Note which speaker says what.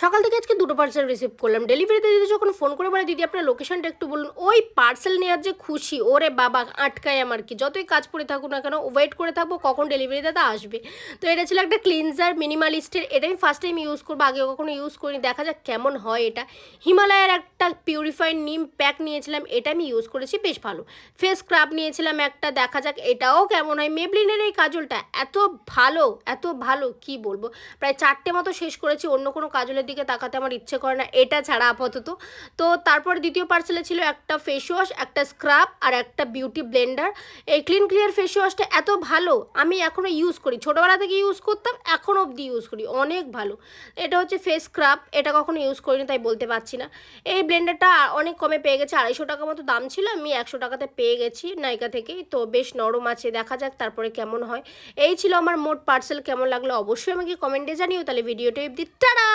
Speaker 1: সকাল থেকে আজকে দুটো পার্সেল রিসিভ করলাম। ডেলিভারিতে দিদি যখন ফোন করে বলে, দিদি আপনার লোকেশনটা একটু বলুন, ওই পার্সেল নেওয়ার যে খুশি, ওরে বাবা আটকায় আমার কি, যতই কাজ পড়ে থাকুক না কেন ওয়েট করে থাকবো কখন ডেলিভারি দাদা আসবে। তো এটা ছিল একটা ক্লিনজার মিনিমালিস্টের, এটা আমি ফার্স্ট টাইম ইউজ করবো, আগে কখনো ইউজ করিনি, দেখা যাক কেমন হয় এটা। হিমালয়ের একটা পিউরিফাইড নিম প্যাক নিয়েছিলাম, এটা আমি ইউজ করেছি, বেশ ভালো। ফেস স্ক্রাব নিয়েছিলাম একটা, দেখা যাক এটাও কেমন হয়। মেবলিনের এই কাজলটা এত ভালো, এত ভালো কি বলবো, প্রায় 4টে মতো শেষ করেছি, অন্য কোনো কাজলের দিকে তাকাতে আমার ইচ্ছে করে না এটা ছাড়া আপাতত। তো তারপর দ্বিতীয় পার্সেলে ছিল একটা ফেস ওয়াশ, একটা স্ক্রাব আর একটা বিউটি ব্লেন্ডার। এই ক্লিন ক্লিয়ার ফেস ওয়াশটা এত ভালো, আমি এখনও ইউজ করি, ছোটোবেলা থেকে ইউজ করতাম, এখন অবধি ইউজ করি, অনেক ভালো। এটা হচ্ছে ফেস স্ক্রাব, এটা কখনো ইউজ করিনি তাই বলতে পারছি না। এই ব্লেন্ডারটা অনেক কমে পেয়ে গেছে, 250 টাকা মতো দাম ছিল, আমি 100 টাকাতে পেয়ে গেছি নাইকা থেকেই, তো বেশ নরম আছে, দেখা যাক তারপরে কেমন হয়। এই ছিল আমার মোট পার্সেল, কেমন লাগলো অবশ্যই আমাকে কমেন্টে জানিও। তাহলে ভিডিওটা অবধি টাটা।